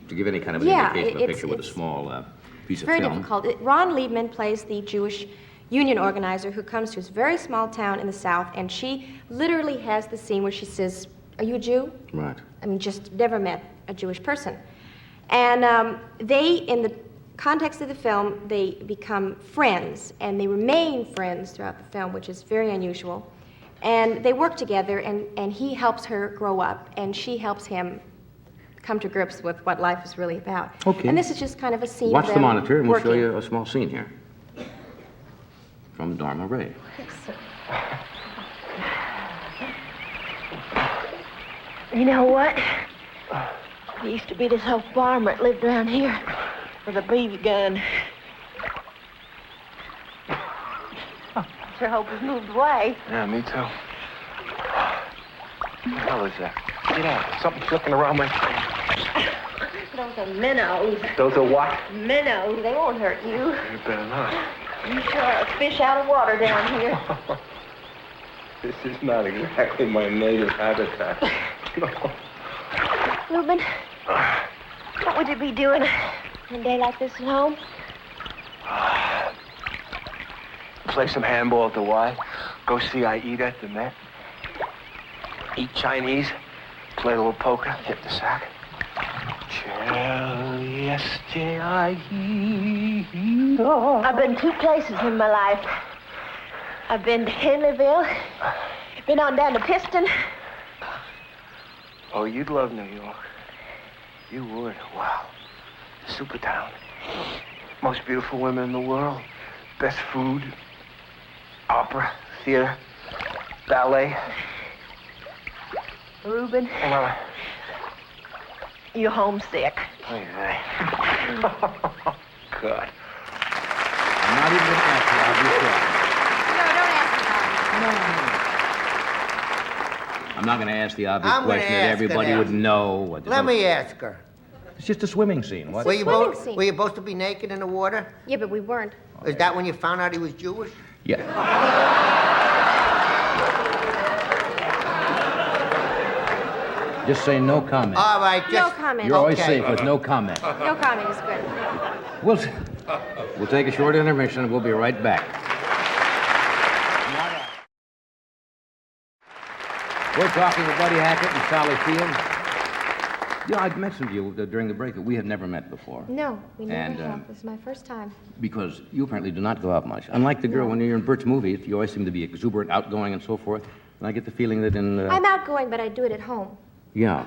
give any kind of an Yeah, indication of a it's- picture with a it's small piece of Very film. difficult. Ron Liebman plays the Jewish union organizer who comes to this very small town in the South, and she literally has the scene where she says, "Are you a Jew?" Right. I mean, just never met a Jewish person. And in the context of the film, they become friends, and they remain friends throughout the film, which is very unusual. And they work together, and he helps her grow up, and she helps him come to grips with what life is really about. Okay. And this is just kind of a scene Watch of the them monitor, and we'll show working. you a small scene here from Norma Ray. Yes, sir. You know what? There used to be this old farmer that lived around here with a BB gun. Sure hope he's moved away. Yeah, me too. What the hell is that? Get out. Something flicking around my face. Those are minnows. Those are what? Minnows. They won't hurt you. You better not. You sure are a fish out of water down here. This is not exactly my native habitat. No. Reuben, what would you be doing on a day like this at home? Play some handball at the Y. Go see Aida at the Met. Eat Chinese. Play a little poker. Hit the sack. I've been 2 places in my life. I've been to Henleyville, been on down to Piston. Oh, you'd love New York. You would. Wow. Super town. Most beautiful women in the world. Best food. Opera. Theater. Ballet. Reuben, Oh, Mama. you're homesick. Oy vey. God. I'm not even going to ask you, I'll be sure. No, don't ask me about I'm not going to ask the obvious I'm gonna question that ask everybody it would now. know. What Let me ask her. It's just a swimming scene. What? Were you, swimming both, scene. were you supposed to be naked in the water? Yeah, but we weren't. Is that when you found out he was Jewish? Yeah. Just say no comment. All right, No just... comment. You're always okay. safe with no comment. No comment is good. We'll take a short intermission, and we'll be right back. We're talking with Buddy Hackett and Sally Field. You know, I'd mentioned to you during the break that we had never met before. No, we never And, have. This is my first time. Because you apparently do not go out much. Unlike the girl when you're in Bert's movies, you always seem to be exuberant, outgoing, and so forth. And I get the feeling that in... I'm outgoing, but I do it at home. Yeah.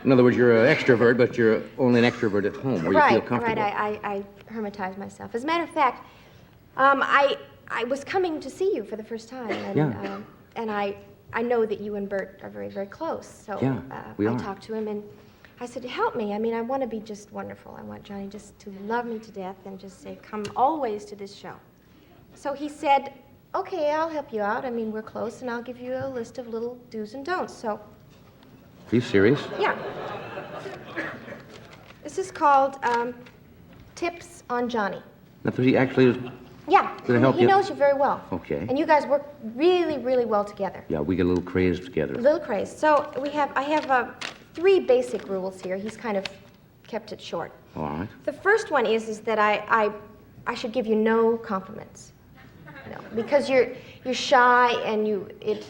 In other words, you're an extrovert, but you're only an extrovert at home, where you feel comfortable. Right. I hermitize myself. As a matter of fact, I was coming to see you for the first time, and, Yeah. And I know that you and Bert are very, very close. So Yeah, we I are. talked to him, and I said, help me. I mean, I want to be just wonderful. I want Johnny just to love me to death and just say, come always to this show. So he said, okay, I'll help you out. I mean, we're close, and I'll give you a list of little do's and don'ts. So Are you serious? yeah. This is called Tips on Johnny. That's what he actually is... Yeah. Did it help he you? knows you very well. Okay. And you guys work really, really well together. Yeah, we get a little crazed together. A little crazy. So I have 3 basic rules here. He's kind of kept it short. All right. The first one is that I should give you no compliments. No, because you're shy and it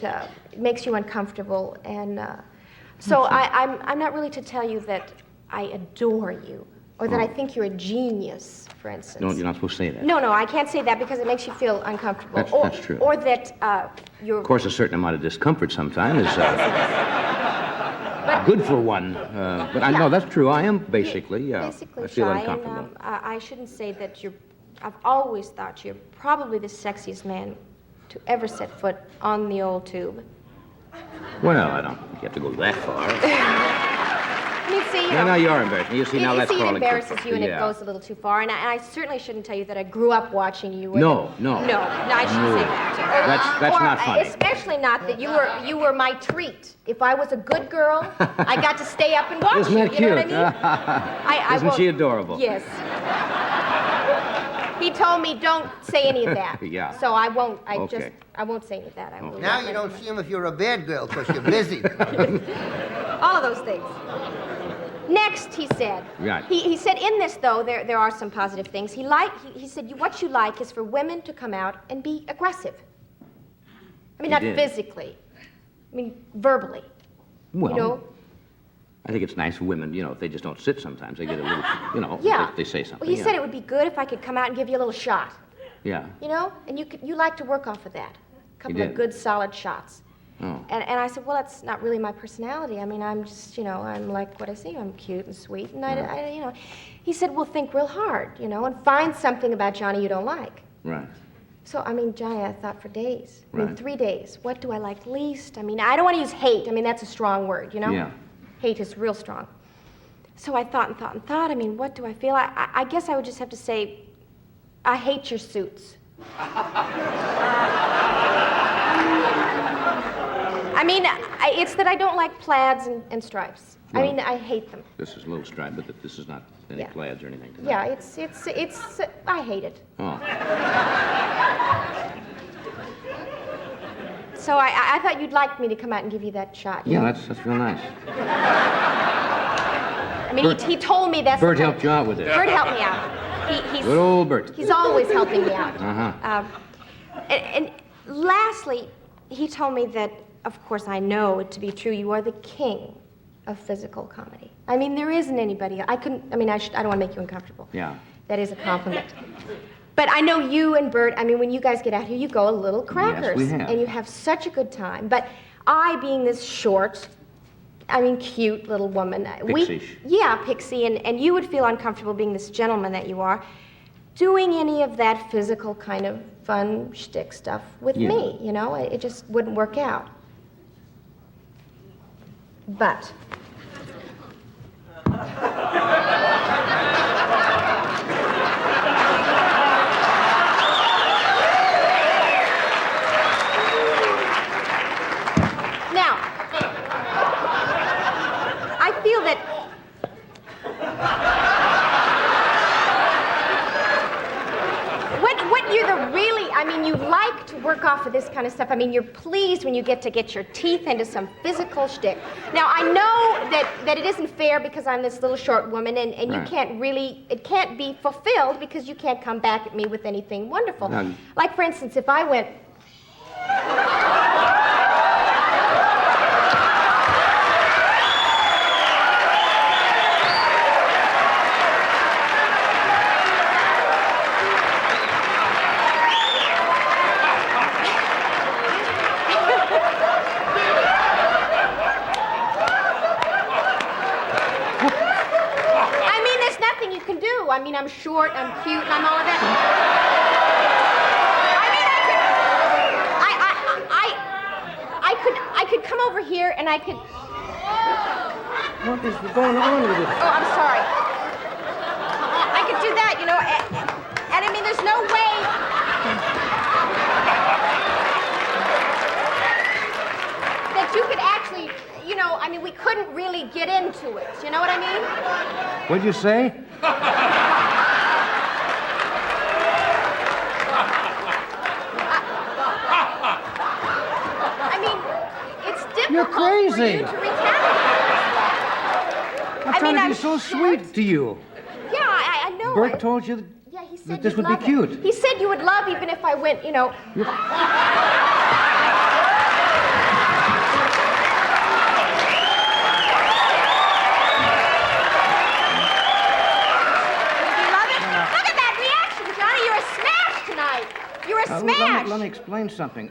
makes you uncomfortable, and so I'm not really to tell you that I adore you or that I think you're a genius, for instance. No, you're not supposed to say that. No, I can't say that because it makes you feel uncomfortable. That's true. Or that you're. Of course, a certain amount of discomfort sometimes is good for one. But I know that's true. I am basically, basically I feel shy, uncomfortable. and I shouldn't say that you're. I've always thought you're probably the sexiest man to ever set foot on the old tube. Well, I don't think you have to go that far. I mean, see, No, you are embarrassing. You see, now that's it crawling. embarrasses you, and yeah. it goes a little too far. And I certainly shouldn't tell you that I grew up watching you. No. No, I shouldn't say that. That's Or not funny. Especially not that you were my treat. If I was a good girl, I got to stay up and watch Isn't you. that You know what cute? I mean? Isn't she adorable? Yes. He told me don't say any of that. Yeah. So I won't. I Okay. won't say any of that. I will Now not you don't mention see him if you're a bad girl because you're busy. it. All of those things. Next, he said. Right. He said in this though there are some positive things. He said what you like is for women to come out and be aggressive. I mean, He not did. physically. I mean, verbally. Well, You know. I think it's nice for women, if they just don't sit sometimes, they get a little, Yeah. they say something. Well, he yeah. said it would be good if I could come out and give you a little shot. Yeah. And you like to work off of that. A couple did. of good, solid shots. Oh. And I said, well, that's not really my personality. I mean, I'm just, I'm like what I see. I'm cute and sweet. And I. He said, well, think real hard, and find something about Johnny you don't like. Right. So, I mean, Johnny, I thought for days. I mean, Right. 3 days. What do I like least? I mean, I don't want to use hate. I mean, that's a strong word, Yeah. Hate is real strong. So I thought and thought and thought. I mean, what do I feel? I guess I would just have to say, I hate your suits. I mean, it's that I don't like plaids and stripes. I Well, mean, I hate them. This is a little stripe, but this is not any Yeah. plaids or anything. Tonight. Yeah, it's. I hate it. Oh. So I thought you'd like me to come out and give you that shot. Yeah, that's real nice. I mean, he told me that's. Bert the helped you out with it. Bert helped me out. He's Good old Bert. He's always helping me out. Uh-huh. And lastly, he told me that, of course, I know it to be true. You are the king of physical comedy. I mean, there isn't anybody. I don't want to make you uncomfortable. Yeah. That is a compliment. But I know you and Bert, I mean, when you guys get out here, you go a little crackers. we have. And you have such a good time. But I, being this short, cute little woman. Pixie-ish. Pixie. And you would feel uncomfortable being this gentleman that you are, doing any of that physical kind of fun shtick stuff with Yeah. me, It just wouldn't work out. But... Now, I feel that what you're the really, you like to work off of this kind of stuff. I mean, you're pleased when you get your teeth into some physical shtick. Now, I know that it isn't fair because I'm this little short woman and you Right. can't really, it can't be fulfilled because you can't come back at me with anything wonderful. No. Like, for instance, if I went, there's nothing you can do. I'm short, I'm cute, and I'm all of that. I could come over here and I could. What is going on with it? Oh, I'm sorry. I could do that, and there's no way. That you could actually, we couldn't really get into it. You know what I mean? What'd you say? You're difficult for you crazy. to retaliate. I'm trying to be I'm so sure sweet to you. Yeah, I know. Bert told you Yeah, he said that this you'd would be love it. cute. He said you would love even if I went, you know. You love it? Look at that reaction, Johnny. You're a smash tonight. You're a smash. Let me explain something.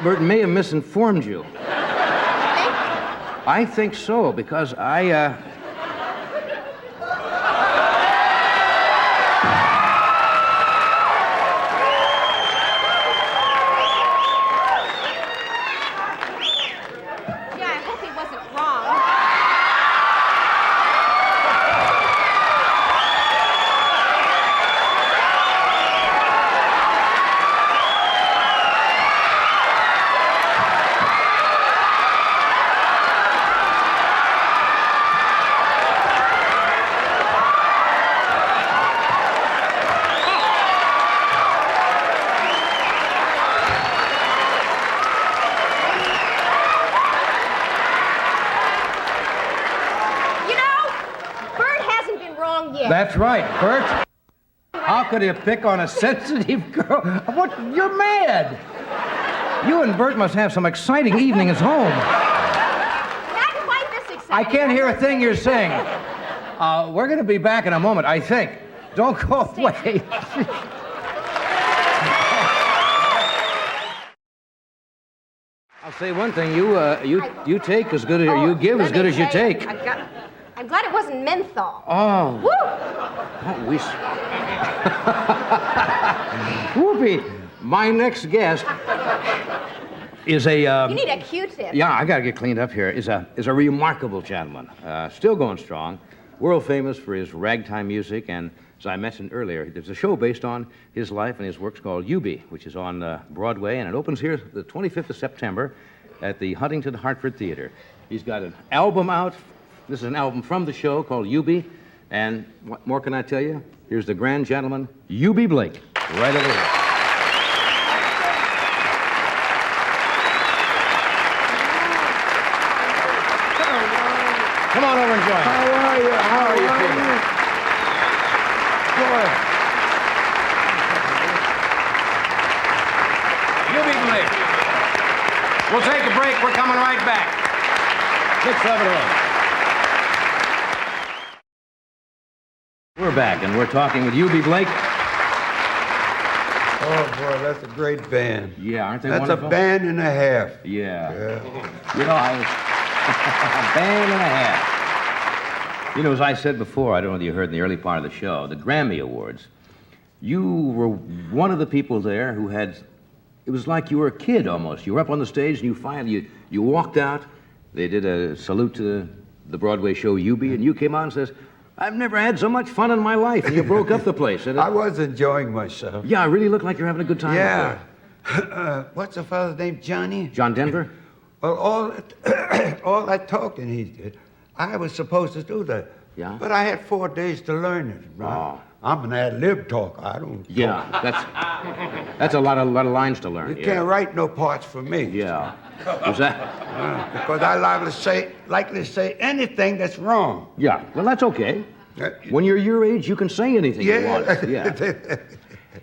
Bert may have misinformed you. I think so, because Yeah, I hope he wasn't wrong. You know, Bert hasn't been wrong yet. That's right, Bert. How could you pick on a sensitive girl? What? You're mad. You and Bert must have some exciting evenings home. Not quite this exciting. I can't hear a thing you're saying. We're going to be back in a moment, I think. Don't go away. I'll say one thing. You take as good as you give as let good me as you tell you, take. I'm glad it wasn't menthol. Oh. Woo! Oh, Whoopee. My next guest is a. You need a Q-tip. Yeah, I got to get cleaned up here. Is a remarkable gentleman. Still going strong. World famous for his ragtime music, and as I mentioned earlier, there's a show based on his life and his works called Eubie, which is on Broadway, and it opens here the 25th of September at the Huntington Hartford Theater. He's got an album out. This is an album from the show called Eubie, and what more can I tell you? Here's the grand gentleman, Eubie Blake, right over here. Come on over and join us. How are you? How are you feeling? Good. Eubie Blake. We'll take a break. We're coming right back. 670. We're back, and we're talking with Eubie Blake. Oh, boy, that's a great band. Yeah, aren't they That's wonderful? a band and a half. Yeah. Yeah. You know, a band and a half. You know, as I said before, I don't know whether you heard in the early part of the show, the Grammy Awards, you were one of the people there who had, it was like you were a kid almost. You were up on the stage and you finally, you walked out, they did a salute to the Broadway show Eubie, and you came out and says, I've never had so much fun in my life, and you broke up the place. And I was enjoying myself. yeah, it really looked like you're having a good time Yeah. up there. What's the father's name? Johnny? John Denver? Well, all that talking he did, I was supposed to do that. Yeah? But I had 4 days to learn it. Right? Oh. I'm an ad-lib talker. I don't Yeah, that's a lot of lines to learn. You can't write no parts for me. Yeah. Was that? Because I likely to say anything that's wrong. Yeah. Well, that's okay. When you're your age, you can say anything you want. Yeah.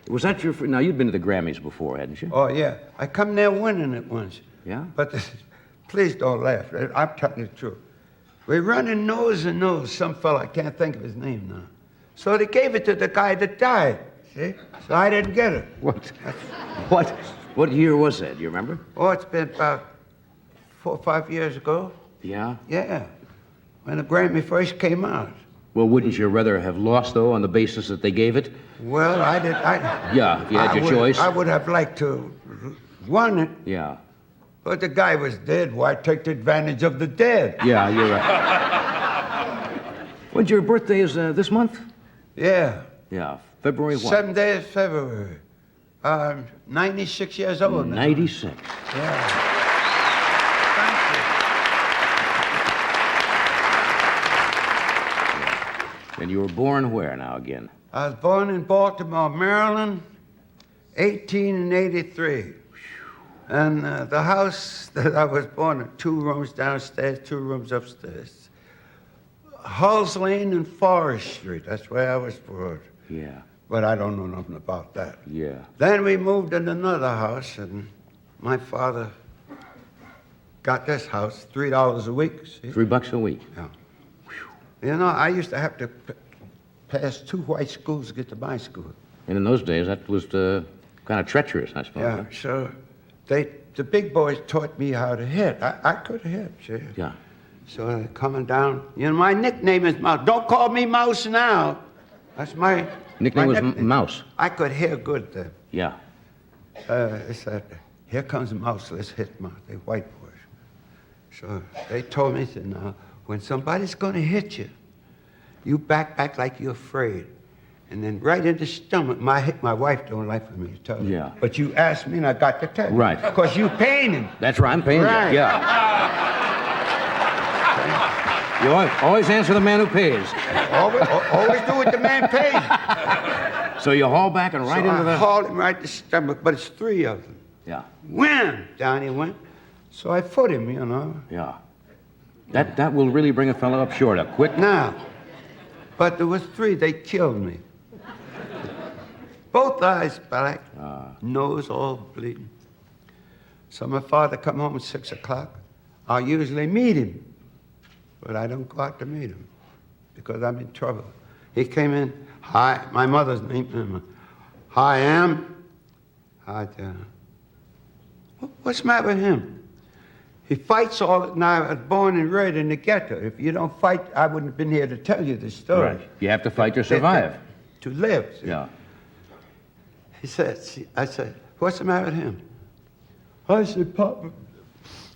Was that your? Now you'd been to the Grammys before, hadn't you? Oh, yeah. I come there winning it once. Yeah. But please don't laugh. I'm telling you the truth. We're running nose and nose. Some fella, I can't think of his name now. So they gave it to the guy that died. See? So I didn't get it. What year was that? Do you remember? Oh, it's been about 4 or 5 years ago. Yeah. Yeah. When the Grammy first came out. Well, wouldn't you rather have lost though on the basis that they gave it? Well, I did. Yeah, if you had your choice. I would have liked to won it, Yeah. but the guy was dead. Why take advantage of the dead? Yeah, you're right. When's your birthday? Is this month? Yeah. Yeah, February what? 7 days February. 96 years old now. 96. Yeah. Thank And you were born where now again? you. I was born in Baltimore, Maryland, 1883. And the house that I was born in, 2 rooms downstairs, 2 rooms upstairs. Hulls Lane and Forest Street, that's where I was born. Yeah. But I don't know nothing about that. Yeah. Then we moved in another house, and my father got this house, $3 a week. See? $3 a week. Yeah. You know, I used to have to pass 2 white schools to get to my school. And in those days, that was kind of treacherous, I suppose. Yeah, Huh? so the big boys taught me how to hit. I could hit, see? Yeah. So coming down, you know, my nickname is Mouse. Don't call me Mouse now. That's my Nickname was nickname. Mouse. I could hear good then. Yeah. They said, here comes a mouse, let's hit Mouse, the white boys. So they told me, said, now, when somebody's gonna hit you, you back like you're afraid. And then right in the stomach, my wife don't like for me to tell you. Yeah. But you asked me and I got to tell you. Right. Because you paying him. That's right, I'm paying Right. you. Yeah. You always answer the man who pays. Always do what the man pays. So you haul back and right So into I the... hauled him right in the stomach, but it's 3 of them. Yeah. Wham! Down he went. So I foot him, you know. Yeah. That will really bring a fellow up short, a quick... Now, but there was 3, they killed me. Both eyes black, nose all bleeding. So my father come home at 6 o'clock. I usually meet him, but I don't go out to meet him because I'm in trouble. He came in, hi, my mother's name, hi, Am. Hi, Dad. What's the matter with him? He fights all the time. I was born and reared in the ghetto. If you don't fight, I wouldn't have been here to tell you the story. Right. You have to fight to survive. To live. See? Yeah. He said, I said, what's the matter with him? I said, Papa,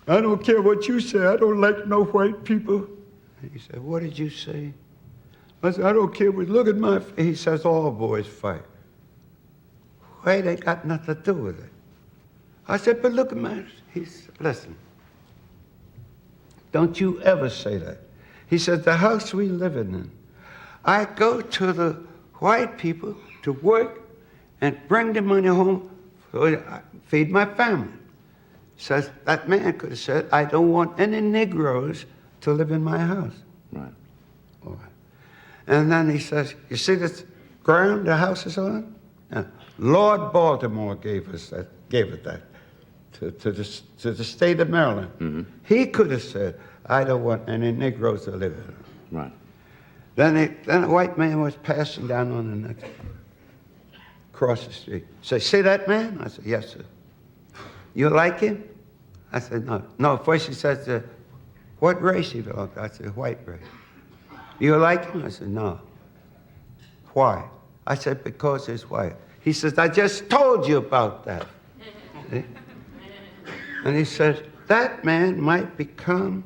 I don't care what you say. I don't like no white people. And he said, what did you say? I said, I don't care what, look at my face. He says, all boys fight. White ain't got nothing to do with it. I said, but look at my, he said, listen, don't you ever say that. He said, the house we living in, I go to the white people to work and bring the money home so I feed my family. Says, that man could have said, I don't want any Negroes to live in my house. Right. All right. And then he says, you see this ground the house is on? Yeah. Lord Baltimore gave it that to the state of Maryland. Mm-hmm. He could have said, I don't want any Negroes to live in it. Right. Then a white man was passing down on the next, across the street. Say, see that man? I said, yes, sir. You like him? I said, no. No, first he says, what race he belongs to? I said, white race. You like him? I said, no. Why? I said, because he's white. He says, I just told you about that. See? And he says, that man might become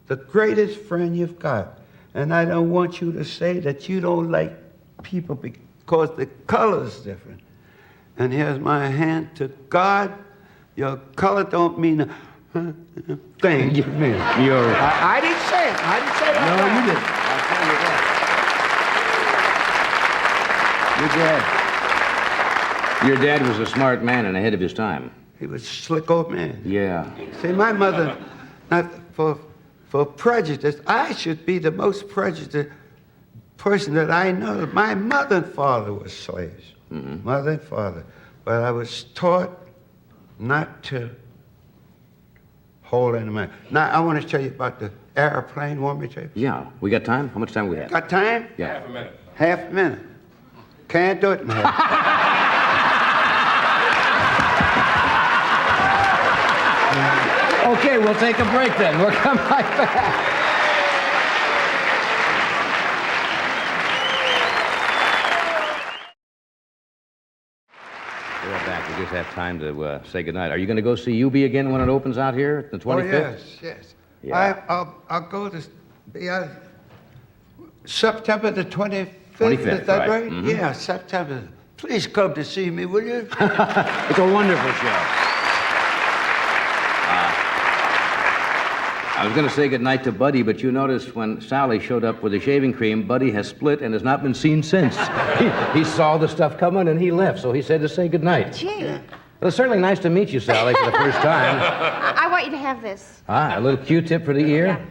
the greatest friend you've got. And I don't want you to say that you don't like people because the color's different. And here's my hand to God. Your color don't mean a thing to me. I didn't say it. I didn't say that. No, you didn't. Your dad was a smart man and ahead of his time. He was a slick old man. Yeah. See, my mother, not for prejudice, I should be the most prejudiced person that I know. My mother and father were slaves. Mm-hmm. Mother and father. But I was taught not to hold any man. Now, I want to tell you about the airplane. Want me to tell you? Yeah. We got time? How much time we have? Got time? Yeah. Half a minute. Half a minute. Can't do it in half. Okay, we'll take a break then. We'll come right back. We're back. We just have time to say goodnight. Are you going to go see UB again when it opens out here, the 25th? Oh, yes. Yeah. I'll go to September the 25th. 25th, Is that right. right? Mm-hmm. Yeah, September. Please come to see me, will you? It's a wonderful show. I was going to say goodnight to Buddy, but you noticed when Sally showed up with the shaving cream, Buddy has split and has not been seen since. He saw the stuff coming and he left, so he said to say goodnight. Gee, Well, it's certainly nice to meet you, Sally, for the first time. I want you to have this. Ah, a little Q-tip for the ear?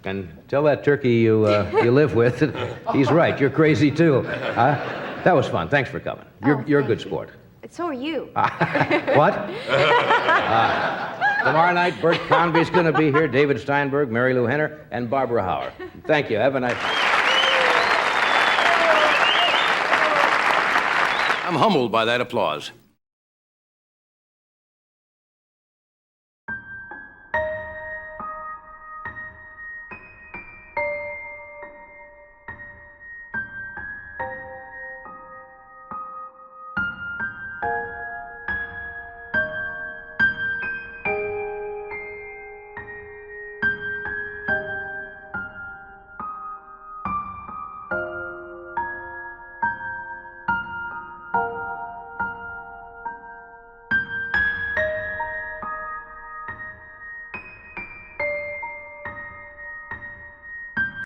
And tell that turkey you live with that he's right. You're crazy, too. That was fun. Thanks for coming. You're a good sport. So are you. What? Tomorrow night, Bert Convey's going to be here, David Steinberg, Mary Lou Henner, and Barbara Howard. Thank you. Have a nice... I'm humbled by that applause.